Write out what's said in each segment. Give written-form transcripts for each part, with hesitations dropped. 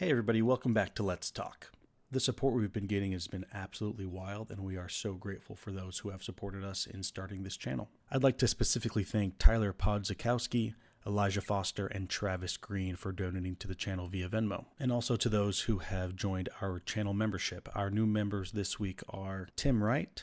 Hey everybody, welcome back to Let's Talk. The support we've been getting has been absolutely wild, and we are so grateful for those who have supported us in starting this channel. I'd like to specifically thank Tyler Podzakowski, Elijah Foster, and Travis Green for donating to the channel via Venmo. And also to those who have joined our channel membership. Our new members this week are Tim Wright,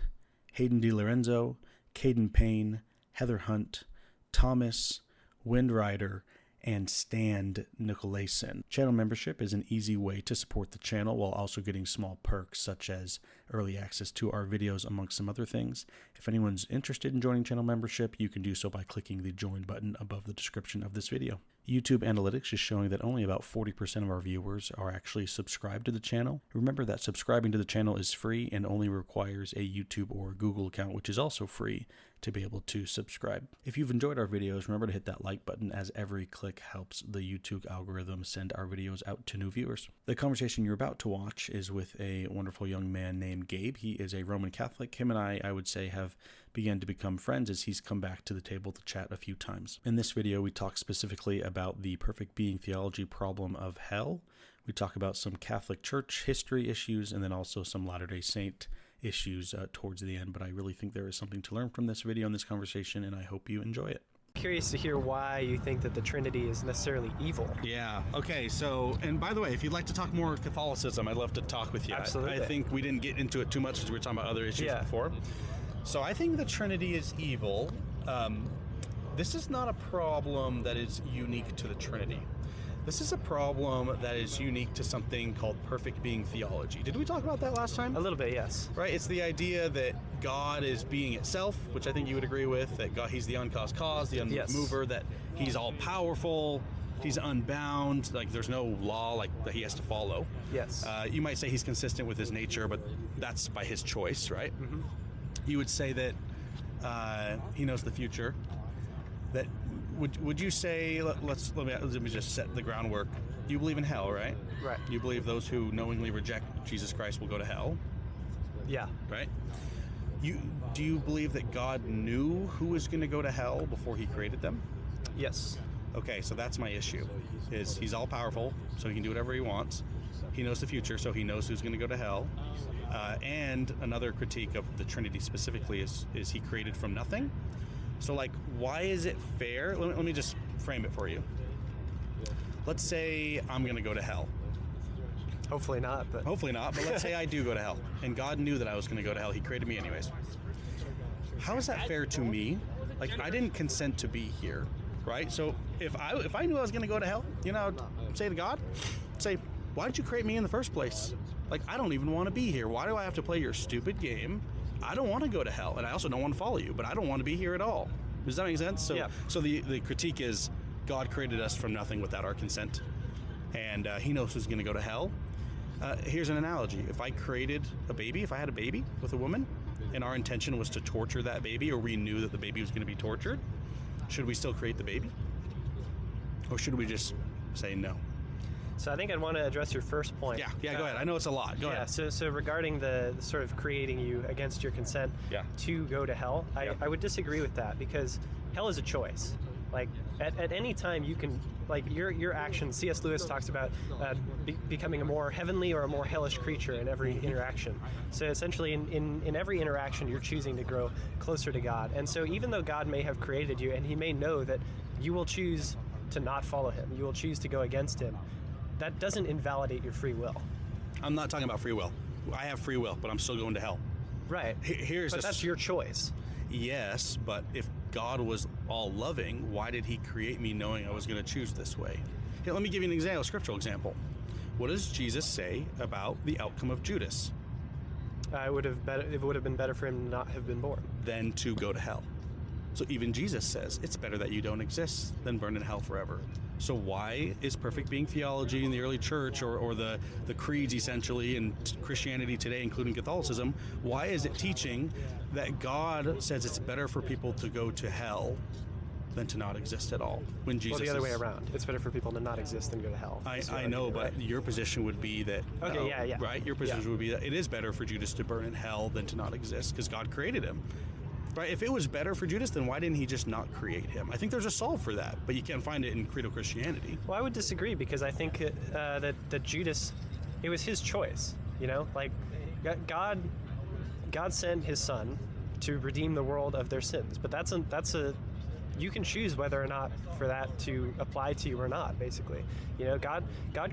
Hayden DiLorenzo, Caden Payne, Heather Hunt, Thomas, Wind Rider, and Stan Nicolason. Channel membership is an easy way to support the channel while also getting small perks such as early access to our videos amongst some other things. If anyone's interested in joining channel membership, you can do so by clicking the join button above the description of this video. YouTube analytics is showing that only about 40% of our viewers are actually subscribed to the channel. Remember that subscribing to the channel is free and only requires a YouTube or Google account, which is also free, to be able to subscribe. If you've enjoyed our videos, remember to hit that like button, as every click helps the YouTube algorithm send our videos out to new viewers. The conversation you're about to watch is with a wonderful young man named Gabe. He is a Roman Catholic. Him and I would say, have began to become friends as he's come back to the table to chat a few times. In this video, we talk specifically about the perfect being theology problem of hell. We talk about some Catholic Church history issues and then also some Latter-day Saint issues towards the end. But I really think there is something to learn from this video and this conversation, and I hope you enjoy it. Curious to hear why you think that the Trinity is necessarily evil. Yeah, okay, so, and by the way, if you'd like to talk more Catholicism, I'd love to talk with you. Absolutely. I think we didn't get into it too much because we were talking about other issues before. So I think the Trinity is evil. This is not a problem that is unique to the Trinity. This is a problem that is unique to something called perfect being theology. Did we talk about that last time? A little bit, yes. Right, it's the idea that God is being itself, which I think you would agree with, that God, he's the uncaused cause, the unmoved mover, that he's all powerful, he's unbound, like there's no law like that he has to follow. Yes. You might say he's consistent with his nature, but that's by his choice, right? Mm-hmm. You would say that he knows the future. That would you say? Let me just set the groundwork. You believe in hell, right? Right. You believe those who knowingly reject Jesus Christ will go to hell. Yeah. Right. Do you believe that God knew who was going to go to hell before he created them? Yes. Okay, so that's my issue. Is he's all powerful, so he can do whatever he wants. He knows the future, so he knows who's going to go to hell. And another critique of the Trinity specifically is he created from nothing. So, like, why is it fair? Let me just frame it for you. Let's say I'm going to go to hell. Hopefully not, but let's say I do go to hell, and God knew that I was going to go to hell. He created me anyways. How is that fair to me? Like, I didn't consent to be here, right? So if I knew I was going to go to hell, I'd say to God, why did you create me in the first place? Like, I don't even want to be here. Why do I have to play your stupid game? I don't want to go to hell, and I also don't want to follow you, but I don't want to be here at all. Does that make sense? So, So the critique is God created us from nothing without our consent, and he knows who's going to go to hell. Here's an analogy. If I created a baby, if I had a baby with a woman, and our intention was to torture that baby, or we knew that the baby was going to be tortured, should we still create the baby? Or should we just say no? So I think I'd want to address your first point. Yeah, go ahead. I know it's a lot. Go ahead. So regarding the sort of creating you against your consent to go to hell, I would disagree with that, because hell is a choice. Like, at any time you can, like, your actions, C.S. Lewis talks about becoming a more heavenly or a more hellish creature in every interaction. So essentially in every interaction you're choosing to grow closer to God. And so even though God may have created you, and he may know that you will choose to not follow him, you will choose to go against him, that doesn't invalidate your free will. I'm not talking about free will. I have free will, but I'm still going to hell. Right. But that's your choice. Yes, but if God was all loving, why did he create me knowing I was going to choose this way? Here, let me give you an example, a scriptural example. What does Jesus say about the outcome of Judas? It would have been better for him to not have been born than to go to hell. So even Jesus says it's better that you don't exist than burn in hell forever. So why is perfect being theology in the early church, or the creeds essentially in Christianity today, including Catholicism, why is it teaching that God says it's better for people to go to hell than to not exist at all? When Jesus the other way around. It's better for people to not exist than go to hell. I know, but your position would be that... Okay, right? Your position would be that it is better for Judas to burn in hell than to not exist, because God created him. Right? If it was better for Judas, then why didn't he just not create him? I think there's a solve for that, but you can't find it in credo Christianity. Well, I would disagree because I think that Judas, it was his choice. You know, like God sent his son to redeem the world of their sins, but that's a you can choose whether or not for that to apply to you or not. Basically, you know, God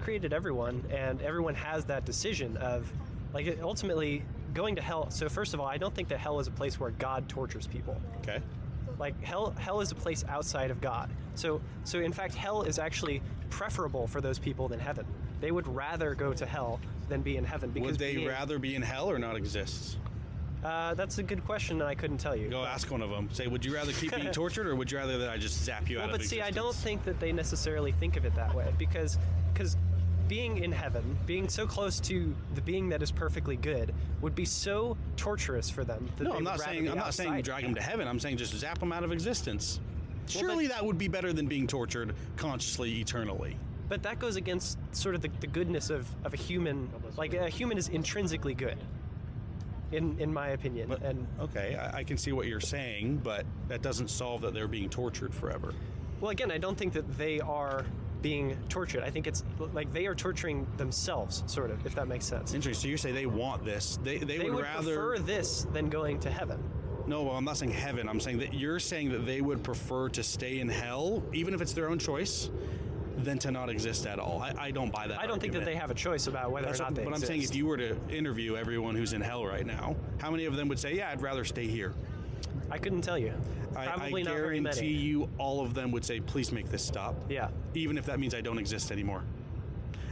created everyone, and everyone has that decision of, like, ultimately going to hell. So first of all, I don't think that hell is a place where God tortures people. Okay. Like hell is a place outside of God. So in fact, hell is actually preferable for those people than heaven. They would rather go to hell than be in heaven. Because would they rather be in hell or not exist? That's a good question, and I couldn't tell you. Go ask one of them. Say, would you rather keep being tortured, or would you rather that I just zap you out of existence? But see, I don't think that they necessarily think of it that way, because being in heaven, being so close to the being that is perfectly good, would be so torturous for them. That I'm not saying drag them to heaven. I'm saying just zap them out of existence. Surely that would be better than being tortured consciously, eternally. But that goes against sort of the goodness of a human. Like, a human is intrinsically good, in my opinion. But, okay, I can see what you're saying, but that doesn't solve that they're being tortured forever. Well, again, I don't think that they are being tortured. I think it's like they are torturing themselves, sort of, if that makes sense. Interesting. So you say they want this. They would rather prefer this than going to heaven. No, well, I'm not saying heaven. I'm saying that you're saying that they would prefer to stay in hell, even if it's their own choice, than to not exist at all. I don't buy that. I don't think that they have a choice about whether or not they exist. But I'm saying if you were to interview everyone who's in hell right now, how many of them would say, yeah, I'd rather stay here? I couldn't tell you. Probably not very many. I guarantee you all of them would say, please make this stop. Yeah. Even if that means I don't exist anymore.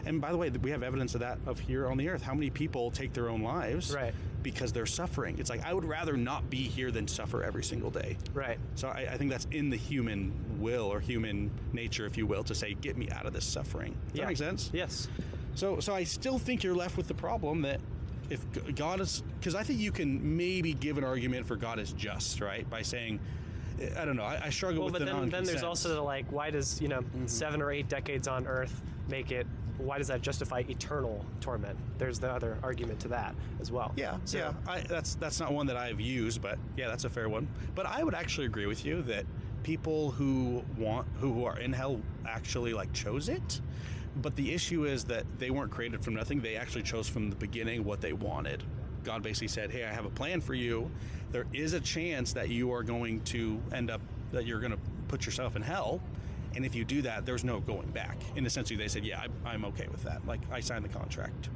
And by the way, we have evidence of that here on the earth. How many people take their own lives because they're suffering? It's like, I would rather not be here than suffer every single day. Right. So I think that's in the human will, or human nature, if you will, to say, get me out of this suffering. Does that make sense? Yes. So I still think you're left with the problem that if God is, because I think you can maybe give an argument for God is just, right? By saying, I don't know, I struggle with the non-consent. But then there's also the, like, why does, 7 or 8 decades on earth make it, why does that justify eternal torment? There's the other argument to that as well. Yeah, so, that's not one that I've used, but yeah, that's a fair one. But I would actually agree with you that people who are in hell actually, like, chose it. But the issue is that they weren't created from nothing. They actually chose from the beginning what they wanted. God basically said, hey, I have a plan for you. There is a chance that you are going to end up, that you're going to put yourself in hell. And if you do that, there's no going back. In the sense that they said, yeah, I'm okay with that. Like, I signed the contract.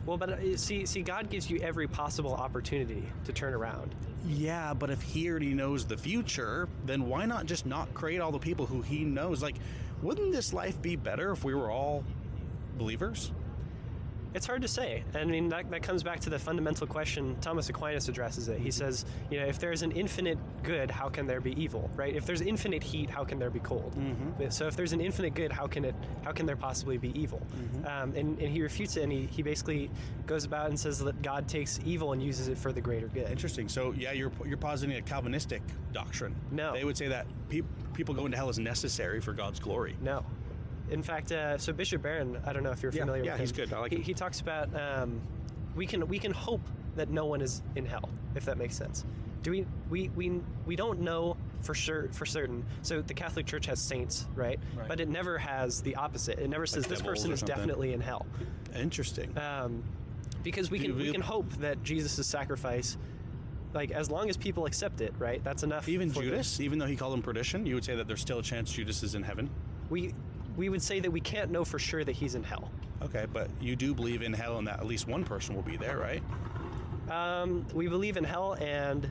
Well, but see, God gives you every possible opportunity to turn around. Yeah, but if he already knows the future, then why not just not create all the people who he knows? Like, wouldn't this life be better if we were all believers? It's hard to say. I mean, that comes back to the fundamental question. Thomas Aquinas addresses it. He says, if there's an infinite good, how can there be evil, right? If there's infinite heat, how can there be cold? Mm-hmm. So if there's an infinite good, how can there possibly be evil? Mm-hmm. And he refutes it, and he basically goes about and says that God takes evil and uses it for the greater good. Interesting. So yeah, you're positing a Calvinistic doctrine. No. They would say that people going to hell is necessary for God's glory. No. In fact, so Bishop Barron, I don't know if you're familiar with him. Yeah, he's good. I like him. He talks about we can hope that no one is in hell, if that makes sense. We don't know for certain. So the Catholic Church has saints, right? But it never has the opposite. It never says this person is definitely in hell. Interesting. Because we can hope that Jesus' sacrifice, like, as long as people accept it, right? That's enough. Even Judas, even though he called him perdition, you would say that there's still a chance Judas is in heaven? We would say that we can't know for sure that he's in hell. Okay, but you do believe in hell and that at least one person will be there, right? We believe in hell, and,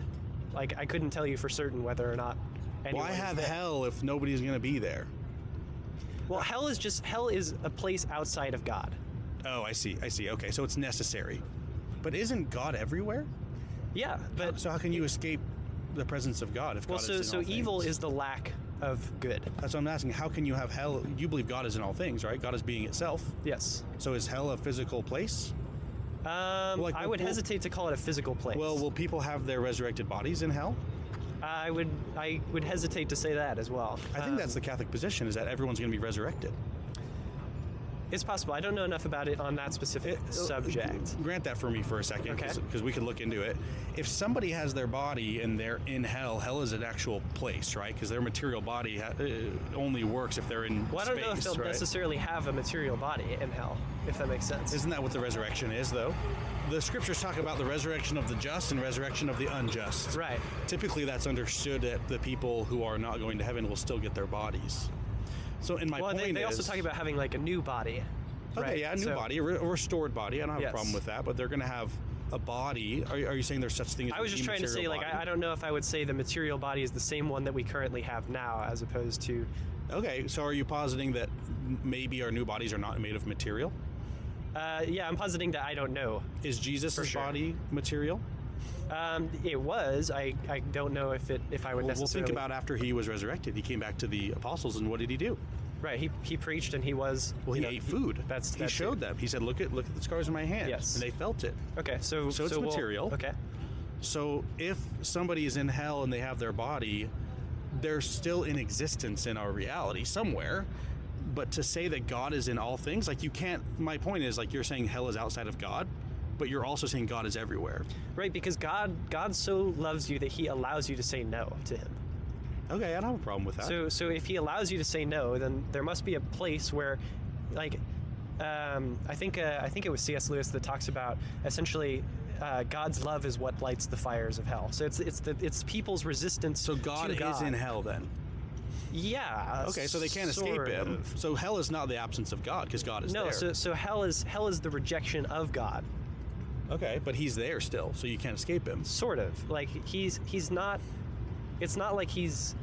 like, I couldn't tell you for certain whether or not anyone Why have hell if nobody's going to be there? Well, hell is a place outside of God. Oh, I see. Okay, so it's necessary. But isn't God everywhere? Yeah, but... So how can you escape the presence of God if God is in all things? So evil is the lack of good. That's what I'm asking. How can you have hell? You believe God is in all things, right? God is being itself. Yes. So is hell a physical place? I would hesitate to call it a physical place. Well, will people have their resurrected bodies in hell? I would hesitate to say that as well. I think that's the Catholic position, is that everyone's going to be resurrected. It's possible. I don't know enough about it on that specific subject. Grant that for me for a second, because we can look into it. If somebody has their body and they're in hell, hell is an actual place, right? Because their material body only works if they're in space. Well, I don't know if they'll necessarily have a material body in hell, if that makes sense. Isn't that what the resurrection is, though? The scriptures talk about the resurrection of the just and resurrection of the unjust. Right. Typically, that's understood that the people who are not going to heaven will still get their bodies. So in my point they also talk about having like a new body. Okay, right? yeah, a new body, a restored body. I don't have a problem with that, but they're going to have a body. Are you saying there's such thing as I was just trying to say, like, I don't know if I would say the material body is the same one that we currently have now, as opposed to... Okay, so are you positing that maybe our new bodies are not made of material? Yeah, I'm positing that I don't know. Is Jesus' body material? It was. I don't know if I would necessarily... Well, think about after he was resurrected. He came back to the apostles, and what did he do? Right. He preached, and he was... Well, he ate food. He showed them. He said, look at the scars in my hands. Yes. And they felt it. Okay, so it's material. Okay. So if somebody is in hell and they have their body, they're still in existence in our reality somewhere. But to say that God is in all things, like you can't... My point is, like, you're saying hell is outside of God, but you're also saying God is everywhere. Right, because God so loves you that he allows you to say no to him. Okay, I don't have a problem with that. So if he allows you to say no, then there must be a place where, like, I think it was C.S. Lewis that talks about essentially God's love is what lights the fires of hell. So it's people's resistance. So God is in hell then. Yeah. Okay, so they can't escape him. So hell is not the absence of God because God is there. No, so hell is the rejection of God. Okay, but he's there still, so you can't escape him. Sort of. Like he's not. It's not like he's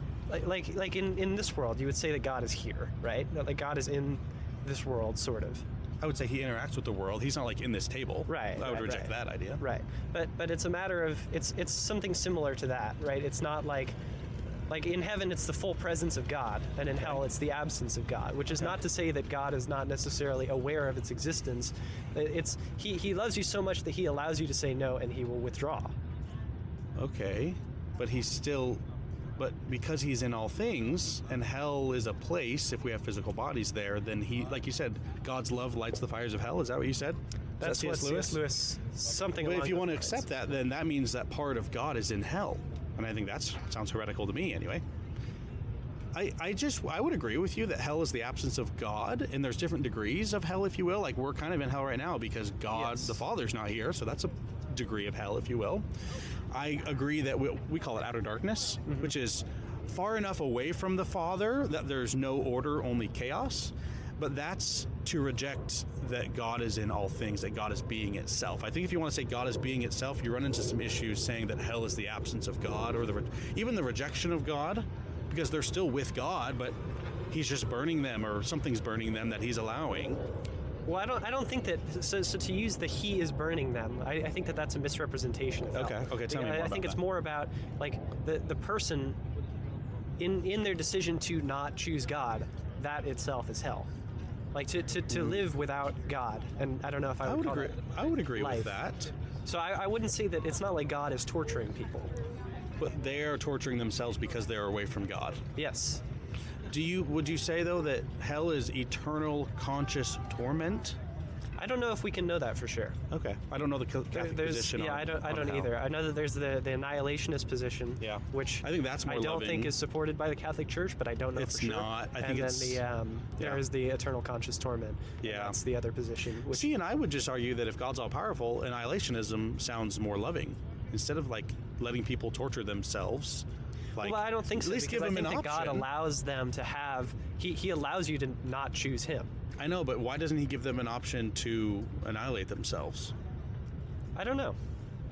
like in this world you would say that God is here, right? Like God is in this world, sort of. I would say he interacts with the world. He's not like in this table. Right. I would reject that idea. Right. But it's a matter of it's something similar to that, right? It's not like in heaven it's the full presence of God, and in hell it's the absence of God, which is not to say that God is not necessarily aware of its existence. It's he loves you so much that he allows you to say no, and he will withdraw. Okay, but but because he's in all things, and hell is a place, if we have physical bodies there, then he, like you said, God's love lights the fires of hell. Is that what you said? That's what C.S. Lewis, something But along if you those want to lines. accept that, then that means that part of God is in hell. And I think that sounds heretical to me anyway. I would agree with you that hell is the absence of God, and there's different degrees of hell, if you will. Like, we're kind of in hell right now because God, the Father's not here, so that's a degree of hell, if you will. I agree that we call it outer darkness, which is far enough away from the Father that there's no order, only chaos. But that's to reject that God is in all things, that God is being itself. I think if you want to say God is being itself, you run into some issues saying that hell is the absence of God, or even the rejection of God, because they're still with God, but he's just burning them, or something's burning them that he's allowing. Well, I don't think that. So to use the "he is burning them," I think that that's a misrepresentation of hell. Okay. Tell me more about I think it's more about like the person in their decision to not choose God. That itself is hell. Like to live without God, and I don't know if I would call agree. it I would agree life. with that. So I wouldn't say that it's not like God is torturing people. But they are torturing themselves because they're away from God. Yes. Would you say though that hell is eternal conscious torment? I don't know if we can know that for sure. Okay. I don't know the Catholic position. Yeah, I don't either. I know that there's the annihilationist position. Yeah. Which I think that's more I don't loving. think is supported by the Catholic Church, but I don't know It's for sure. not. I think it's. And then there is the eternal conscious torment. Yeah. That's the other position. Which, See, and I would just argue that if God's all powerful, annihilationism sounds more loving. Instead of like letting people torture themselves. Like, well, I don't think so. At least give them an option. God allows them to have. He allows you to not choose him. I know, but why doesn't he give them an option to annihilate themselves? I don't know.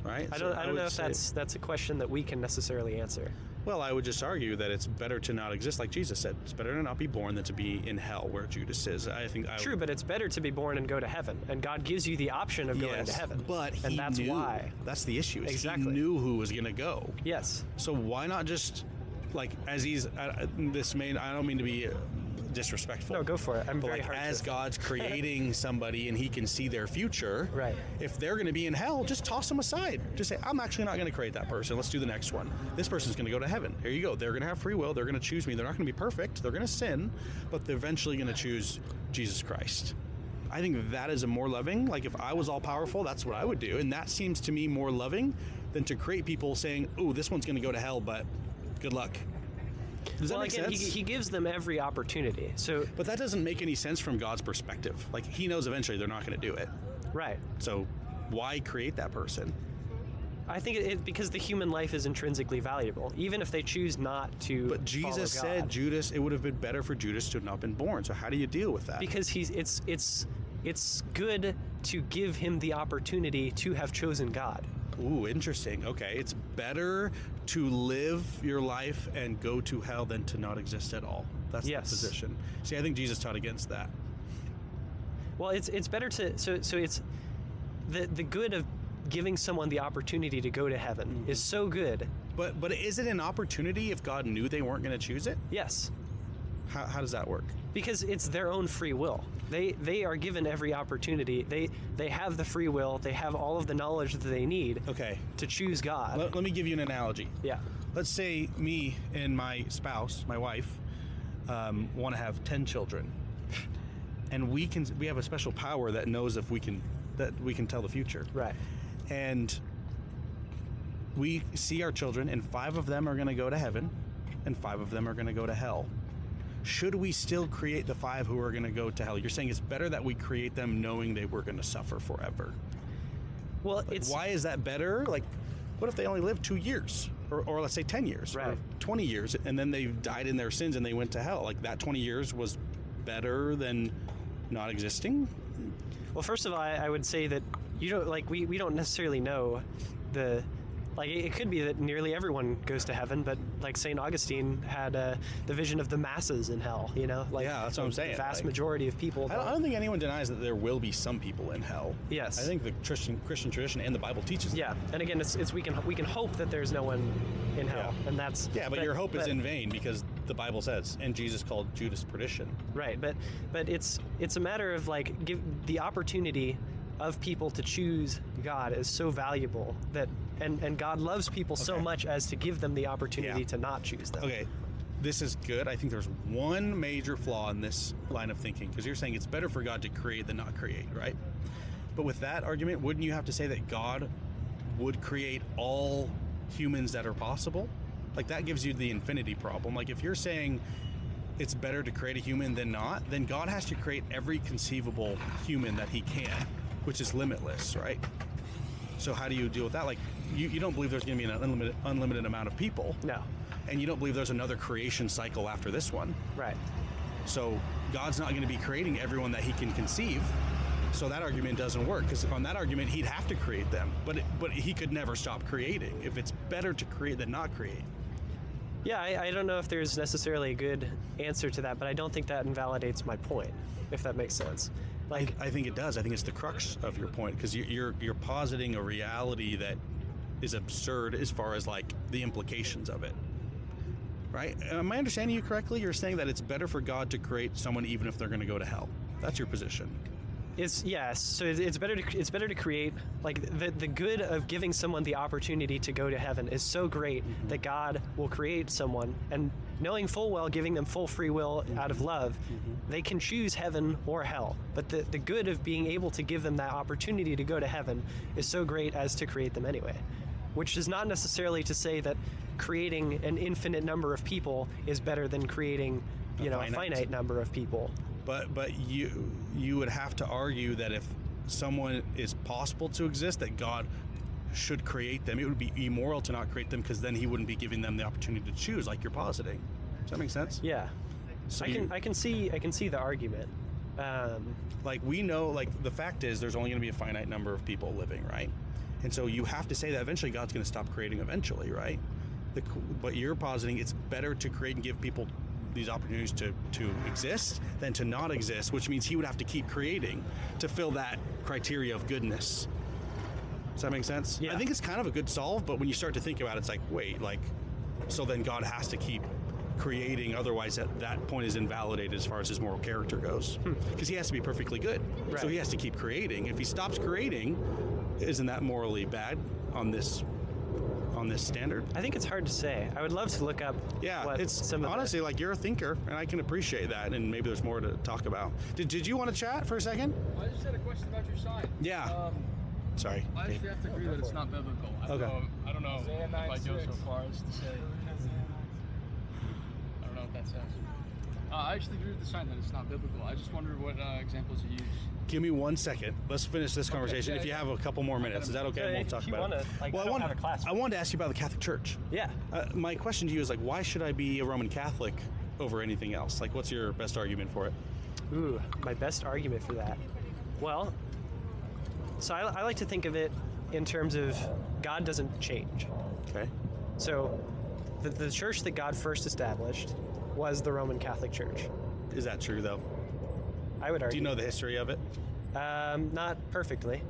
Right? I don't know if that's a question that we can necessarily answer. Well, I would just argue that it's better to not exist, like Jesus said. It's better to not be born than to be in hell, where Judas is. I think. True, but it's better to be born and go to heaven, and God gives you the option of going to heaven. But and that's knew. why. That's the issue. Exactly. He knew who was going to go. Yes. So why not just, like, as he's I don't mean to be disrespectful. No, go for it. I'm very like, hard as to. God's creating somebody and he can see their future, right? If they're going to be in hell, just toss them aside. Just say, I'm actually not going to create that person. Let's do the next one. This person's going to go to heaven. Here you go. They're going to have free will. They're going to choose me. They're not going to be perfect. They're going to sin, but they're eventually going to choose Jesus Christ. I think that is a more loving, like if I was all powerful, that's what I would do. And that seems to me more loving than to create people saying, oh, this one's going to go to hell, but good luck. Does that make sense? He gives them every opportunity. But that doesn't make any sense from God's perspective. Like, he knows eventually they're not going to do it. Right. So why create that person? I think because the human life is intrinsically valuable, even if they choose not to. But Jesus said Judas, it would have been better for Judas to have not been born. So how do you deal with that? Because it's good to give him the opportunity to have chosen God. Ooh, interesting. Okay, it's better to live your life and go to hell than to not exist at all. That's the position. See, I think Jesus taught against that. Well, it's better to so it's the good of giving someone the opportunity to go to heaven is so good. But is it an opportunity if God knew they weren't going to choose it? Yes. How does that work? Because it's their own free will. They are given every opportunity. They have the free will. They have all of the knowledge that they need to choose God. Let me give you an analogy. Yeah. Let's say me and my spouse, my wife, want to have 10 children. And we have a special power that knows if we can tell the future. Right. And we see our children, and 5 of them are going to go to heaven, and 5 of them are going to go to hell. Should we still create the 5 who are going to go to hell? You're saying it's better that we create them knowing they were going to suffer forever. Well, why is that better? Like, what if they only live 2 years, or let's say 10 years, right, or 20 years, and then they died in their sins and they went to hell? Like, that 20 years was better than not existing? Well, first of all, I would say that we don't necessarily know it could be that nearly everyone goes to heaven, but like St. Augustine had the vision of the masses in hell, yeah, that's what I'm saying. The vast majority of people. I don't think anyone denies that there will be some people in hell. Yes. I think the Christian tradition and the Bible teaches that. Yeah, and again, we can hope that there's no one in hell, and that's... Yeah, but your hope is in vain because the Bible says, and Jesus called Judas perdition. Right, but it's a matter of give the opportunity of people to choose God is so valuable that and God loves people so much as to give them the opportunity to not choose them. Okay, this is good. I think there's one major flaw in this line of thinking, because you're saying it's better for God to create than not create, right? But with that argument, wouldn't you have to say that God would create all humans that are possible? Like, that gives you the infinity problem. Like, if you're saying it's better to create a human than not, then God has to create every conceivable human that he can, which is limitless, right? So how do you deal with that? Like, you don't believe there's going to be an unlimited amount of people. No. And you don't believe there's another creation cycle after this one. Right. So God's not going to be creating everyone that he can conceive. So that argument doesn't work, because on that argument, he'd have to create them. But he could never stop creating if it's better to create than not create. Yeah, I don't know if there's necessarily a good answer to that, but I don't think that invalidates my point, if that makes sense. Like, I think it does. I think it's the crux of your point, because you're positing a reality that is absurd as far as like the implications of it, right? Am I understanding you correctly? You're saying that it's better for God to create someone even if they're going to go to hell. That's your position. So it's better to create, like, the good of giving someone the opportunity to go to heaven is so great that God will create someone, and knowing full well, giving them full free will out of love, they can choose heaven or hell. But the good of being able to give them that opportunity to go to heaven is so great as to create them anyway, which is not necessarily to say that creating an infinite number of people is better than creating a finite number of people. But you would have to argue that if someone is possible to exist, that God should create them. It would be immoral to not create them, because then he wouldn't be giving them the opportunity to choose, like you're positing. Does that make sense? Yeah. So I can see the argument. Like, we know, like, the fact is there's only going to be a finite number of people living, right? And so you have to say that eventually God's going to stop creating eventually, right? But you're positing it's better to create and give people these opportunities to exist than to not exist, which means he would have to keep creating to fill that criteria of goodness. Does that make sense? Yeah. I think it's kind of a good solve, but when you start to think about it, it's like, wait, like, so then God has to keep creating, otherwise at that point is invalidated as far as his moral character goes, because he has to be perfectly good. Right. So he has to keep creating. If he stops creating, isn't that morally bad on this on this standard? I think it's hard to say. I would love to look up. Yeah, what it's some of honestly like you're a thinker, and I can appreciate that. And maybe there's more to talk about. Did you want to chat for a second? I just had a question about your sign. Yeah. Sorry. I actually have to agree that it's not biblical. I don't know if I go so far as to say. I don't know what that says. I actually agree with the sign that it's not biblical. I just wondered what examples you use. Give me 1 second. Let's finish this conversation. If you have a couple more minutes, is that okay? We'll talk about it. I wanted to ask you about the Catholic Church. Yeah. My question to you is like, why should I be a Roman Catholic over anything else? Like, what's your best argument for it? Ooh, my best argument for that. Well, so I like to think of it in terms of God doesn't change. Okay. So the church that God first established was the Roman Catholic Church. Is that true, though? I would argue. Do you know the history of it? Not perfectly.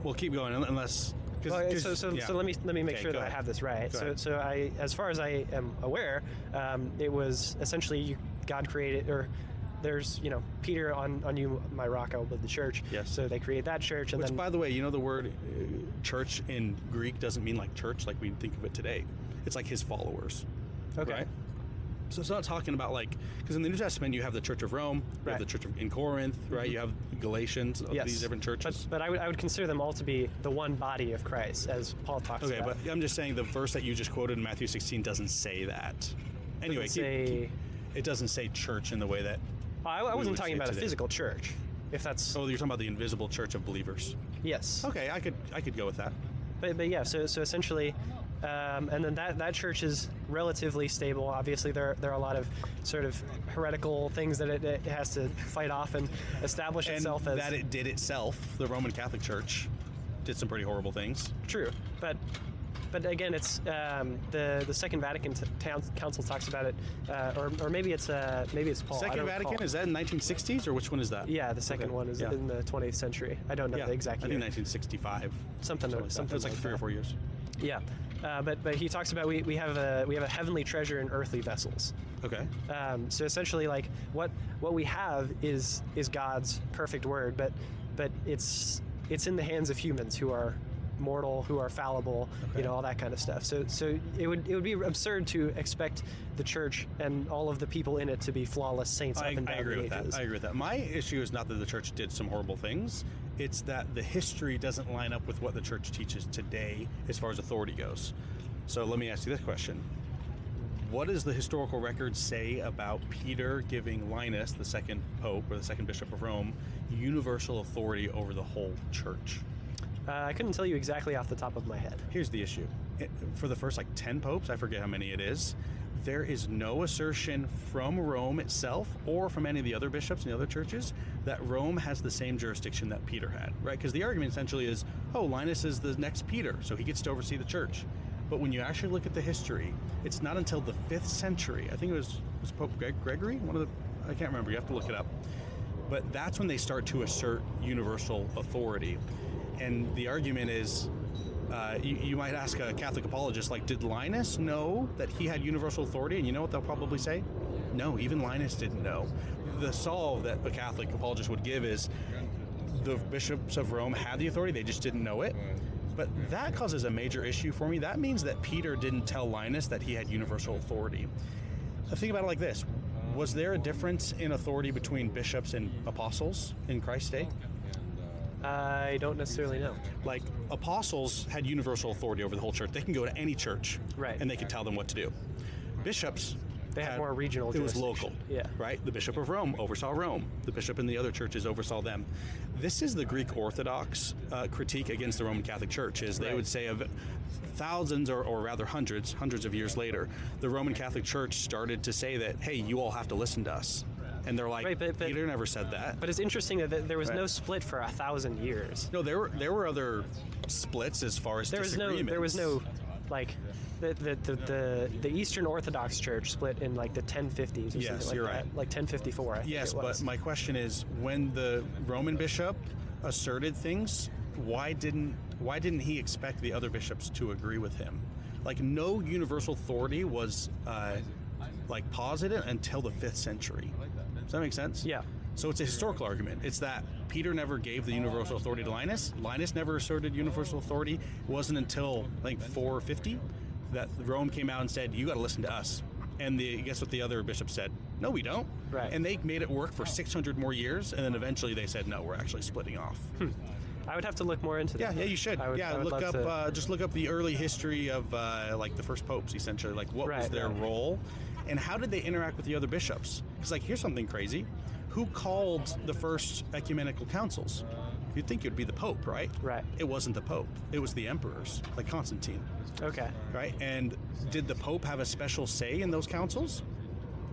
We'll keep going unless. So let me make sure that I have this right. So I, as far as I am aware, it was essentially God created, or there's Peter on you my rock I will build the church. Yes. So they create that church, and by the way, the word church in Greek doesn't mean like church like we think of it today. It's like his followers. Okay. Right? So it's not talking about because in the New Testament you have the Church of Rome, you have the Church in Corinth, right? You have Galatians, these different churches. But I would consider them all to be the one body of Christ, as Paul talks about. Okay, but I'm just saying the verse that you just quoted in Matthew 16 doesn't say that. Anyway, it doesn't say church in the way that. I wasn't talking about a physical church. If that's. Oh, you're talking about the invisible church of believers. Yes. Okay, I could go with that. But yeah, so essentially. And then that church is relatively stable. Obviously, there are a lot of sort of heretical things that it has to fight off and establish itself as. That it did itself. The Roman Catholic Church did some pretty horrible things. True, but again, it's the Second Vatican Council talks about it, or maybe it's Paul. Second Vatican, is that in 1960s or which one is that? Yeah, the second one is in the 20th century. I don't know the exact year. I think 1965. Something it's like 3 or 4 years. Yeah. But he talks about we have a heavenly treasure in earthly vessels. Okay. So essentially, like what we have is God's perfect word, but it's in the hands of humans who are mortal, who are fallible, all that kind of stuff. So it would be absurd to expect the church and all of the people in it to be flawless saints up and down the ages. I agree with that. My issue is not that the church did some horrible things. It's that the history doesn't line up with what the church teaches today as far as authority goes. So let me ask you this question. What does the historical record say about Peter giving Linus, the second pope or the second bishop of Rome, universal authority over the whole church? I couldn't tell you exactly off the top of my head. Here's the issue. For the first 10 popes, I forget how many it is, there is no assertion from Rome itself or from any of the other bishops in the other churches that Rome has the same jurisdiction that Peter had, right? Because the argument essentially is, Linus is the next Peter, so he gets to oversee the church. But when you actually look at the history, it's not until the 5th century, I think it was Pope Gregory? I can't remember, you have to look it up. But that's when they start to assert universal authority. And the argument is, you might ask a Catholic apologist, did Linus know that he had universal authority? And you know what they'll probably say? No, even Linus didn't know. The solve that a Catholic apologist would give is the bishops of Rome had the authority, they just didn't know it. But that causes a major issue for me. That means that Peter didn't tell Linus that he had universal authority. Think about it like this. Was there a difference in authority between bishops and apostles in Christ's day? I don't necessarily know. Apostles had universal authority over the whole church. They can go to any church, right, and they can tell them what to do. Bishops, they had more regional. It was local, yeah. Right. The Bishop of Rome oversaw Rome. The bishop in the other churches oversaw them. This is the Greek Orthodox critique against the Roman Catholic Church. They would say of thousands, or rather hundreds of years later, the Roman Catholic Church started to say that, hey, you all have to listen to us. And they're like, but Peter never said that. But it's interesting that there was no split for 1,000 years. No, there were other splits as far as disagreements. There was no the Eastern Orthodox Church split in the 1050s or something you're like right. that. 1054, I think Yes, it was. But my question is, when the Roman bishop asserted things, why didn't he expect the other bishops to agree with him? No universal authority was posited until the 5th century. Does that make sense? Yeah. So it's a historical argument. It's that Peter never gave the universal authority to Linus. Linus never asserted universal authority. It wasn't until, I think, 450 that Rome came out and said, you got to listen to us. And guess what the other bishops said? No, we don't. Right. And they made it work for 600 more years, and then eventually they said, no, we're actually splitting off. I would have to look more into that. Yeah, you should. I would Just look up the early history of like the first popes, essentially. Like, what was their role, and how did they interact with the other bishops? Because, like, here's something crazy. Who called the first ecumenical councils? You'd think it would be the Pope, right? Right. It wasn't the Pope. It was the emperors, like Constantine. Okay. Right? And did the Pope have a special say in those councils?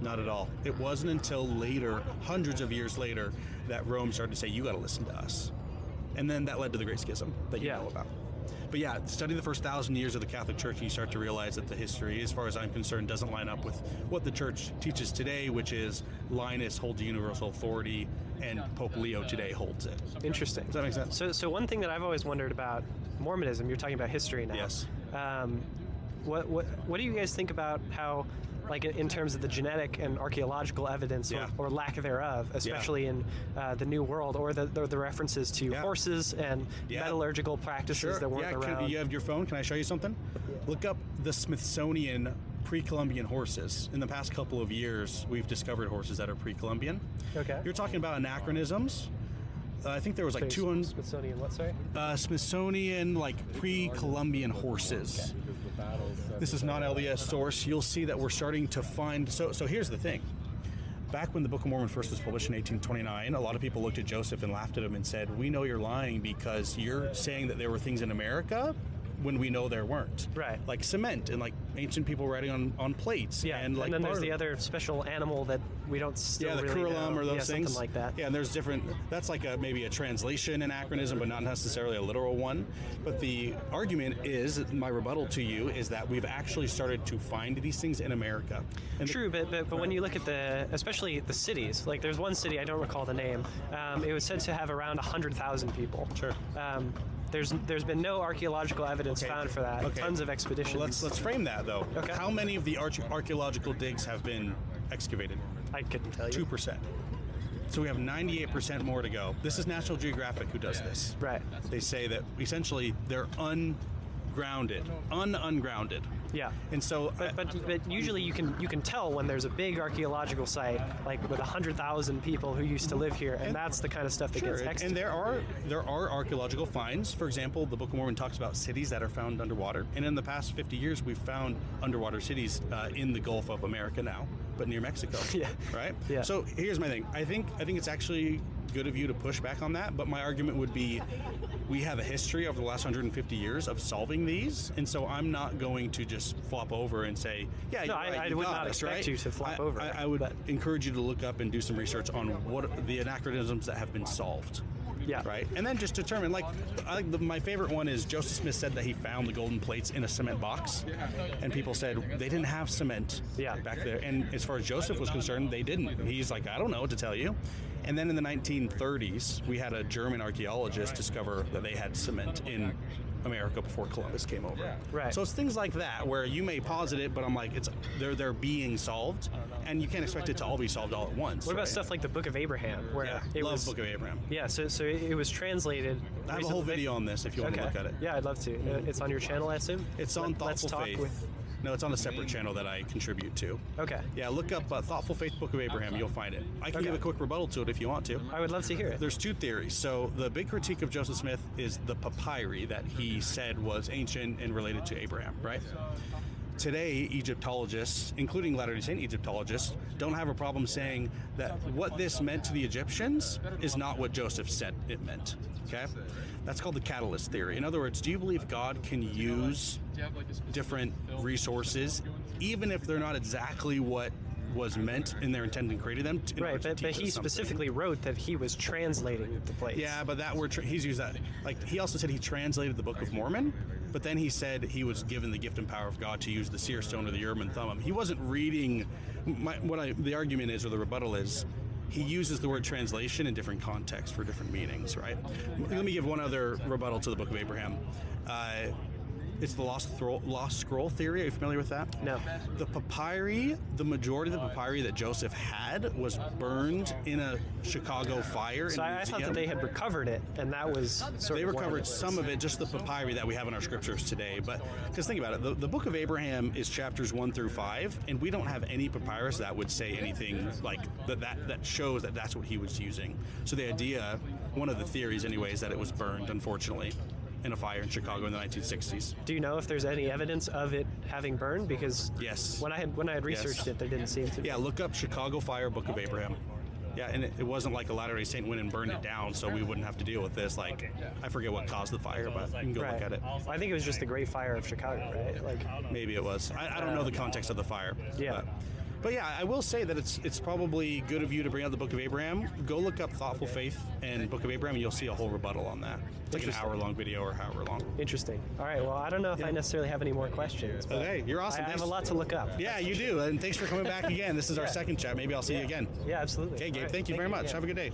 Not at all. It wasn't until later, hundreds of years later, that Rome started to say, you got to listen to us. And then that led to the Great Schism that you know about. But yeah, study the first 1,000 years of the Catholic Church and you start to realize that the history, as far as I'm concerned, doesn't line up with what the Church teaches today, which is Linus holds the universal authority and Pope Leo today holds it. Interesting. Does that make sense? So one thing that I've always wondered about Mormonism, you're talking about history now. Yes. What do you guys think about how, like, in terms of the genetic and archaeological evidence or lack thereof, especially in the New World, or the references to horses and metallurgical practices that weren't around? You have your phone? Can I show you something? Look up the Smithsonian pre-Columbian horses. In the past couple of years, we've discovered horses that are pre-Columbian. Okay. You're talking about anachronisms. I think there was like 200... Smithsonian what, sorry? Smithsonian, like, pre-Columbian horses. Okay. This is not LDS source. You'll see that we're starting to find... So here's the thing. Back when the Book of Mormon first was published in 1829, a lot of people looked at Joseph and laughed at him and said, we know you're lying because you're saying that there were things in America when we know there weren't. Right. Like cement and like ancient people writing on plates. Yeah, and like then there's the other special animal that we don't still the really Carroll know. or those things. Something like that. Yeah, and there's different, that's like maybe a translation anachronism, but not necessarily a literal one. But the argument is, my rebuttal to you, is that we've actually started to find these things in America. And True, but when you look at especially the cities, like there's one city, I don't recall the name, it was said to have around 100,000 people. Sure. There's been no archaeological evidence found for that. Okay. Tons of expeditions. Well, let's frame that though. Okay. How many of the archaeological digs have been excavated? I couldn't tell you. 2%. So we have 98% more to go. This is National Geographic who does this. Right. They say that essentially they're ungrounded. Yeah. And so, but usually you can tell when there's a big archaeological site, like with 100,000 people who used to live here, and that's the kind of stuff that gets excavated. And there are archaeological finds. For example, the Book of Mormon talks about cities that are found underwater, and in the past 50 years, we've found underwater cities in the Gulf of America now, but near Mexico. Yeah. Right. Yeah. So here's my thing. I think it's actually good of you to push back on that, but my argument would be we have a history over the last 150 years of solving these, and so I'm not going to just flop over and say, yeah, no, you're right, I would not expect you to flop over. I would encourage you to look up and do some research on what the anachronisms that have been solved. Yeah. Right. And then just determine, my favorite one is Joseph Smith said that he found the golden plates in a cement box, and people said they didn't have cement back there. And as far as Joseph was concerned, they didn't. He's like, I don't know what to tell you. And then in the 1930s, we had a German archaeologist discover that they had cement in America before Columbus came over. Right. So it's things like that where you may posit it, but I'm like, they're being solved, and you can't expect it to all be solved all at once. What about stuff like the Book of Abraham, where it was Book of Abraham? Yeah. So it was translated. I have a whole video on this if you want to look at it. Yeah, I'd love to. It's on your channel, I assume. It's on Let's Thoughtful Talk Faith. with. No, it's on a separate channel that I contribute to. Okay. Yeah, look up Thoughtful Faith Book of Abraham. You'll find it. I can give a quick rebuttal to it if you want to. I would love to hear it. There's two theories. So the big critique of Joseph Smith is the papyri that he said was ancient and related to Abraham, right? Today, Egyptologists, including Latter-day Saint Egyptologists, don't have a problem saying that what this meant to the Egyptians is not what Joseph said it meant. Okay? That's called the catalyst theory. In other words, do you believe God can use different resources, even if they're not exactly what was meant in their intent and created them? Right, but he specifically wrote that he was translating the plates. Yeah, but that word, he's used that. Like, he also said he translated the Book of Mormon, but then he said he was given the gift and power of God to use the seer stone or the Urim and Thummim. He wasn't reading, the argument is, or the rebuttal is, he uses the word translation in different contexts for different meanings, right? Let me give one other rebuttal to the Book of Abraham. It's the lost scroll theory. Are you familiar with that? No. The papyri, the majority of the papyri that Joseph had was burned in a Chicago fire. So I thought that they had recovered it, and that was sort They of recovered some of it, just the papyri that we have in our scriptures today. But because think about it, the book of Abraham is chapters 1 through 5, and we don't have any papyrus that would say anything like that shows that that's what he was using. So the idea, one of the theories anyway, is that it was burned, unfortunately, in a fire in Chicago in the 1960s. Do you know if there's any evidence of it having burned? Because Yes. when I had researched it, there didn't seem to be. Yeah, look up Chicago Fire, Book of Abraham. Yeah, and it wasn't like a Latter-day Saint went and burned it down, so we wouldn't have to deal with this. Like, I forget what caused the fire, but you can go Right. look at it. I think it was just the Great Fire of Chicago, right? Like, Maybe it was. I don't know the context of the fire. Yeah. But yeah, I will say that it's probably good of you to bring out the Book of Abraham. Go look up Thoughtful Faith and Book of Abraham, and you'll see a whole rebuttal on that. It's like an Interesting. hour-long video or however long. interesting. All right. Well, I don't know if I necessarily have any more questions. But Okay, you're awesome. I have Thanks. a lot to look up. Yeah, you do. And thanks for coming back again. This is our Yeah. second chat. Maybe I'll see you again. Yeah, absolutely. Okay, Gabe, All right. thank you very much. yeah. Have a good day.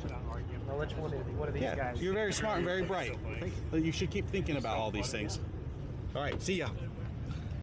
I'll let you one of these guys. You're very smart and very bright. You should keep thinking about all these things. All right, see ya.